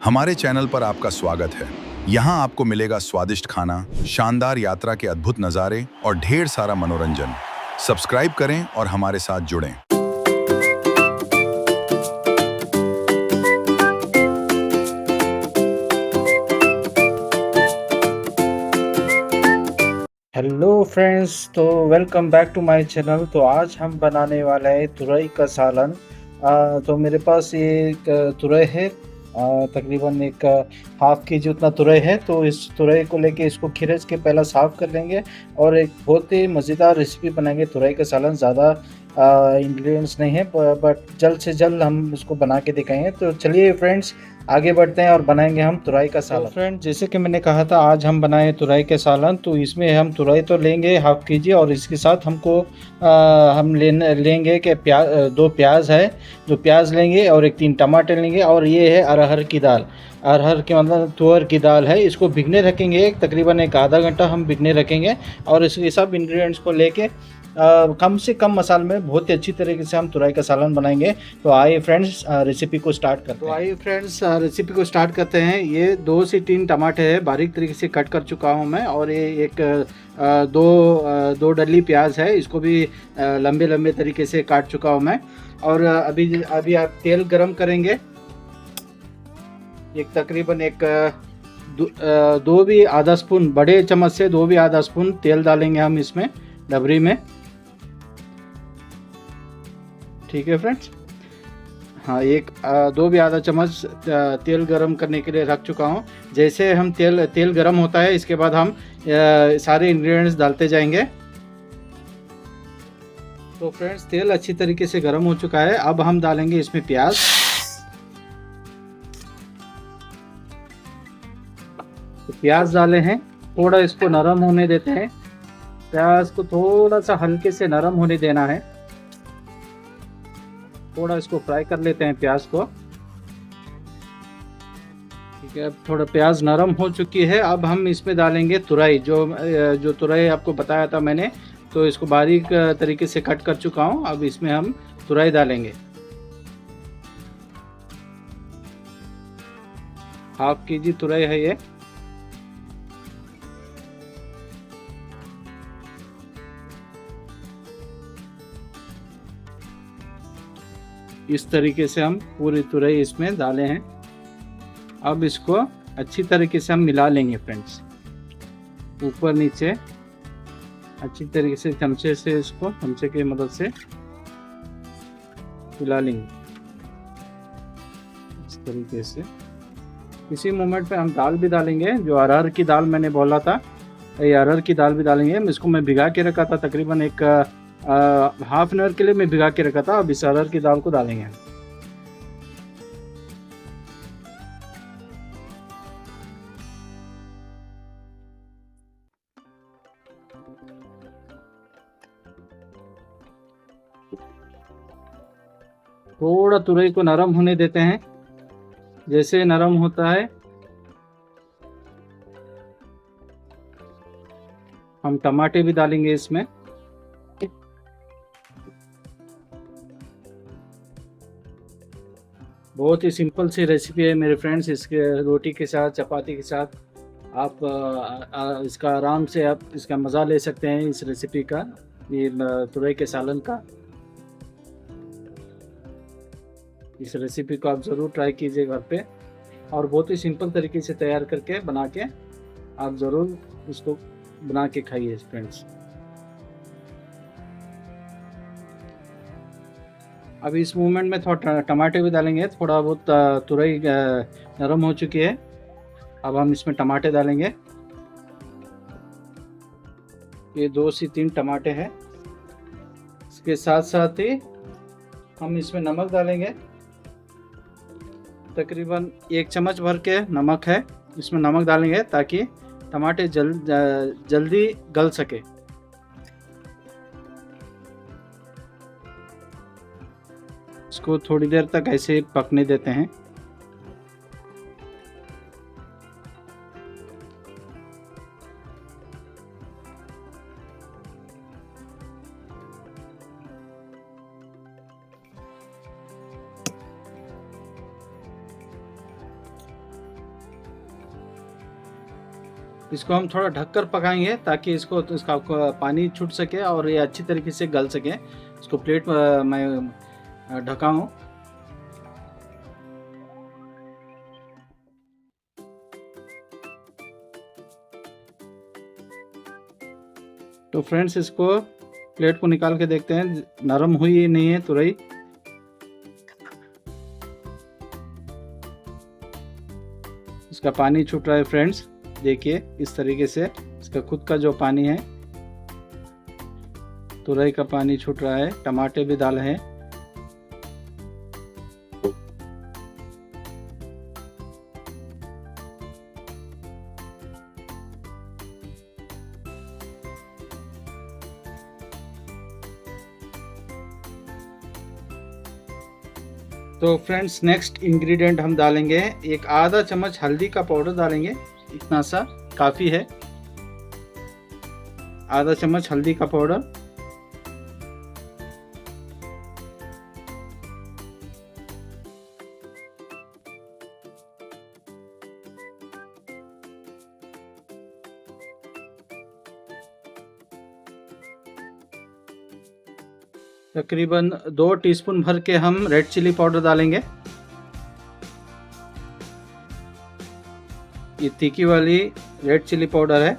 हमारे चैनल पर आपका स्वागत है। यहाँ आपको मिलेगा स्वादिष्ट खाना, शानदार यात्रा के अद्भुत नज़ारे और ढेर सारा मनोरंजन। सब्सक्राइब करें और हमारे साथ जुड़ें। हेलो फ्रेंड्स, तो welcome back to my channel. तो आज हम बनाने वाले हैं तुरई का सालन। तो मेरे पास ये एक तुरई है, तकरीबन एक हाफ के जी उतना तुरई है। तो इस तुरई को लेके इसको खिरच के पहला साफ़ कर लेंगे और एक बहुत ही मज़ेदार रेसिपी बनाएंगे तुरई का सालन। ज़्यादा इंग्रेडिएंट्स नहीं है, बट जल्द से जल्द हम इसको बना के दिखाएंगे। तो चलिए फ्रेंड्स, आगे बढ़ते हैं और बनाएंगे हम तुरई का सालन। तो फ्रेंड, जैसे कि मैंने कहा था आज हम बनाए तुरई के सालन। तो इसमें हम तुरई तो लेंगे हाफ के जी, और इसके साथ हमको हम लेंगे कि दो प्याज है, दो प्याज लेंगे और एक 3 टमाटर लेंगे। और ये है अरहर की दाल, अरहर के मतलब तुअर की दाल है। इसको भिगने रखेंगे, तकरीबन एक आधा घंटा हम भिगने रखेंगे। और इसके सब इंग्रेडिएंट्स को लेके कम से कम मसाले में बहुत ही अच्छी तरीके से हम तुरई का सालन बनाएंगे। तो आइए फ्रेंड्स, रेसिपी को स्टार्ट करते हैं। तो आइए फ्रेंड्स, रेसिपी को स्टार्ट करते हैं। ये 2 से 3 टमाटर है, बारीक तरीके से कट कर चुका हूँ मैं। और ये एक दो डली प्याज है, इसको भी लंबे लंबे तरीके से काट चुका हूँ मैं। और अभी आप तेल गरम करेंगे। एक तकरीबन दो भी आधा स्पून, बड़े चम्मच से 2 भी आधा स्पून तेल डालेंगे हम इसमें डबरी में। ठीक है फ्रेंड्स, हाँ, दो भी आधा चम्मच तेल गरम करने के लिए रख चुका हूँ। जैसे हम तेल गरम होता है, इसके बाद हम सारे इंग्रेडिएंट्स डालते जाएंगे। तो फ्रेंड्स, तेल अच्छी तरीके से गरम हो चुका है। अब हम डालेंगे इसमें प्याज। तो प्याज डाले हैं, थोड़ा इसको नरम होने देते हैं। प्याज को थोड़ा सा हल्के से नरम होने देना है। थोड़ा इसको फ्राई कर लेते हैं प्याज को। ठीक है, अब थोड़ा प्याज नरम हो चुकी है। अब हम इसमें डालेंगे तुरई, जो तुरई आपको बताया था मैंने। तो इसको बारीक तरीके से कट कर चुका हूँ। अब इसमें हम तुरई डालेंगे। हाफ के जी तुरई है ये। इस तरीके से हम पूरी तुरई इसमें डाले हैं। अब इसको अच्छी तरीके से हम मिला लेंगे फ्रेंड्स, ऊपर नीचे अच्छी तरीके से चमचे की मदद से मिला लेंगे इस तरीके से। इसी मोमेंट पे हम दाल भी डालेंगे, जो अरहर की दाल मैंने बोला था, ये अरहर की दाल भी डालेंगे। इसको मैं भिगा के रखा था, तकरीबन एक हाफ एन आवर के लिए मैं भिगा के रखा था। अब इस अरहर की दाल को डालेंगे। थोड़ा तुरई को नरम होने देते हैं। जैसे नरम होता है, हम टमाटे भी डालेंगे इसमें। बहुत ही सिंपल सी रेसिपी है मेरे फ्रेंड्स। इसके रोटी के साथ, चपाती के साथ आप इसका आराम से आप इसका मज़ा ले सकते हैं, इस रेसिपी का, ये तुरई के सालन का। इस रेसिपी को आप ज़रूर ट्राई कीजिए घर पे, और बहुत ही सिंपल तरीके से तैयार करके बना के आप ज़रूर इसको बना के खाइए फ्रेंड्स। अब इस मोमेंट में थोड़ा टमाटर भी डालेंगे। थोड़ा बहुत तुरई नरम हो चुकी है। अब हम इसमें टमाटर डालेंगे। ये 2 से 3 टमाटर हैं। इसके साथ साथ ही हम इसमें नमक डालेंगे। तकरीबन 1 चम्मच भर के नमक है, इसमें नमक डालेंगे ताकि टमाटर जल्दी गल सके। इसको थोड़ी देर तक ऐसे पकने देते हैं। इसको हम थोड़ा ढककर पकाएंगे ताकि इसका पानी छूट सके और ये अच्छी तरीके से गल सके। इसको प्लेट मैं ढका हूँ। तो फ्रेंड्स इसको प्लेट को निकाल के देखते हैं, नरम हुई नहीं है तुरई। इसका पानी छूट रहा है फ्रेंड्स, देखिए इस तरीके से इसका खुद का जो पानी है, तुरई का पानी छूट रहा है। टमाटर भी डाले हैं। तो फ्रेंड्स नेक्स्ट इंग्रेडिएंट हम डालेंगे, एक आधा चम्मच हल्दी का पाउडर डालेंगे। इतना सा काफ़ी है, आधा चम्मच हल्दी का पाउडर। तकरीबन 2 टीस्पून भर के हम रेड चिली पाउडर डालेंगे। ये तीखी वाली रेड चिली पाउडर है।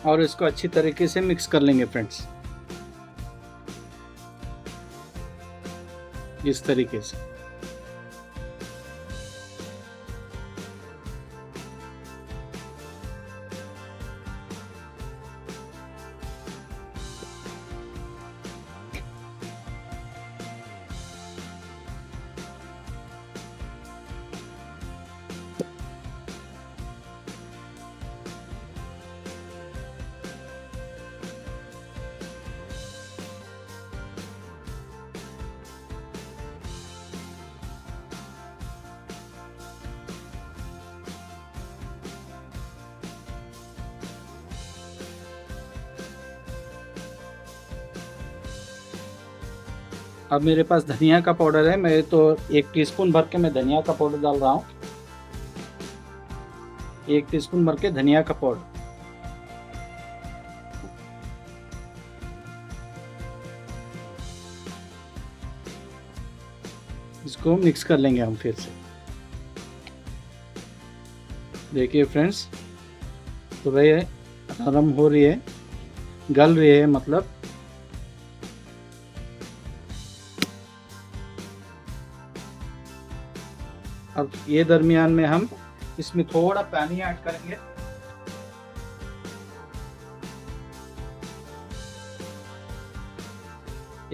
और इसको अच्छी तरीके से मिक्स कर लेंगे फ्रेंड्स, इस तरीके से। अब मेरे पास धनिया का पाउडर है, मैं तो 1 टीस्पून भर के मैं धनिया का पाउडर डाल रहा हूँ। 1 टीस्पून भर के धनिया का पाउडर। इसको मिक्स कर लेंगे हम फिर से। देखिए फ्रेंड्स, तो ये नरम हो रही है, गल रही है मतलब। अब ये दरमियान में हम इसमें थोड़ा पानी ऐड करेंगे।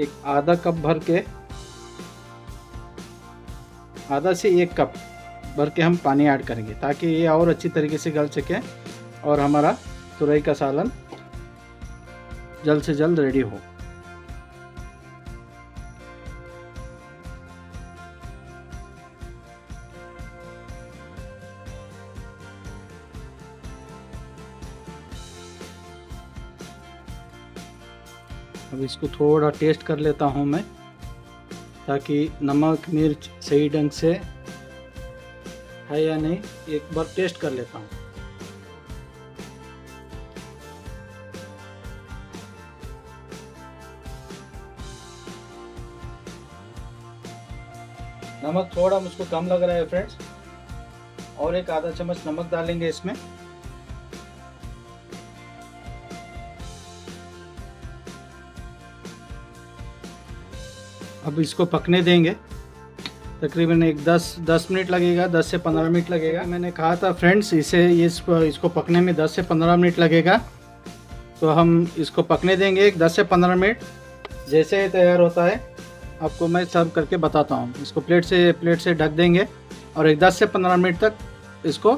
एक आधा कप भर के, आधा से 1 कप भर के हम पानी ऐड करेंगे ताकि ये और अच्छी तरीके से गल सके और हमारा तुरई का सालन जल्द से जल्द रेडी हो। अब इसको थोड़ा टेस्ट कर लेता हूँ मैं, ताकि नमक मिर्च सही ढंग से है या नहीं, एक बार टेस्ट कर लेता हूँ। नमक थोड़ा मुझको कम लग रहा है फ्रेंड्स, और एक आधा चम्मच नमक डालेंगे इसमें। अब इसको पकने देंगे, तकरीबन 10 मिनट लगेगा, 10 से 15 मिनट लगेगा। मैंने कहा था फ्रेंड्स इसको पकने में 10 से 15 मिनट लगेगा, तो हम इसको पकने देंगे 10 से 15 मिनट। जैसे ही तैयार होता है आपको मैं सर्व करके बताता हूँ। इसको प्लेट से ढक देंगे और एक 10 से 15 मिनट तक इसको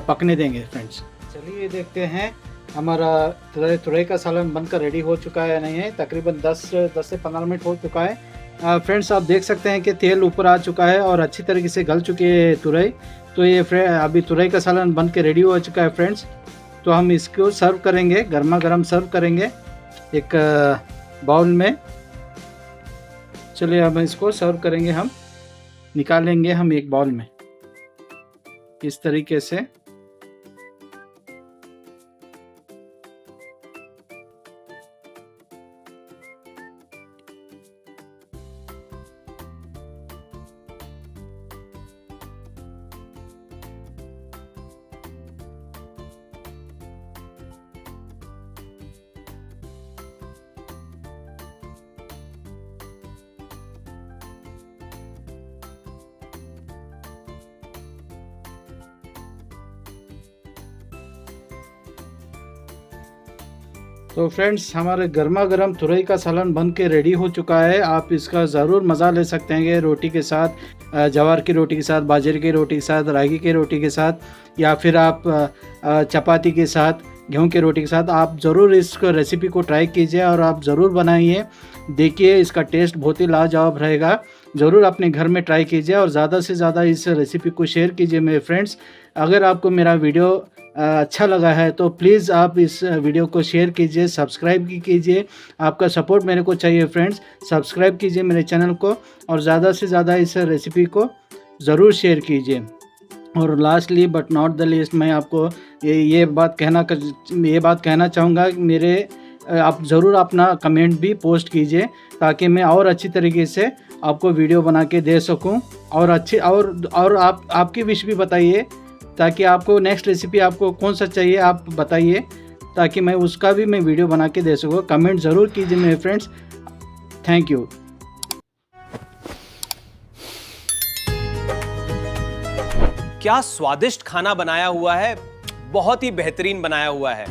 पकने देंगे फ्रेंड्स। चलिए देखते हैं हमारा तुरई का सालन बनकर रेडी हो चुका है या नहीं है। तकरीबन 10 से 15 मिनट हो चुका है। फ्रेंड्स आप देख सकते हैं कि तेल ऊपर आ चुका है और अच्छी तरीके से गल चुकी है तुरई। तो ये अभी तुरई का सालन बन के रेडी हो चुका है फ्रेंड्स। तो हम इसको सर्व करेंगे, गर्मा गर्म सर्व करेंगे। एक बाउल में। चलिए अब इसको सर्व करेंगे, हम निकालेंगे हम एक बाउल में इस तरीके से। तो फ्रेंड्स, हमारे गर्मा गर्म तुरई का सालन बन के रेडी हो चुका है। आप इसका ज़रूर मज़ा ले सकते हैं रोटी के साथ, ज्वार की रोटी के साथ, बाजरे की रोटी के साथ, रागी की रोटी के साथ, या फिर आप चपाती के साथ, गेहूं की रोटी के साथ। आप ज़रूर इस रेसिपी को ट्राई कीजिए और आप ज़रूर बनाइए। देखिए इसका टेस्ट बहुत ही लाजवाब रहेगा। ज़रूर अपने घर में ट्राई कीजिए और ज़्यादा से ज़्यादा इस रेसिपी को शेयर कीजिए मेरे फ्रेंड्स। अगर आपको मेरा वीडियो अच्छा लगा है तो प्लीज़ आप इस वीडियो को शेयर कीजिए, सब्सक्राइब कीजिए। आपका सपोर्ट मेरे को चाहिए फ्रेंड्स। सब्सक्राइब कीजिए मेरे चैनल को और ज़्यादा से ज़्यादा इस रेसिपी को ज़रूर शेयर कीजिए। और lastly but not the least, मैं आपको ये बात कहना चाहूँगा कि आप ज़रूर अपना कमेंट भी पोस्ट कीजिए ताकि मैं और अच्छी तरीके से आपको वीडियो बना के दे सकूं। और आपकी विश भी बताइए ताकि आपको नेक्स्ट रेसिपी आपको कौन सा चाहिए आप बताइए, ताकि मैं उसका भी मैं वीडियो बना के दे सकूँ। कमेंट ज़रूर कीजिए मेरे फ्रेंड्स। Thank you. क्या स्वादिष्ट खाना बनाया हुआ है, बहुत ही बेहतरीन बनाया हुआ है।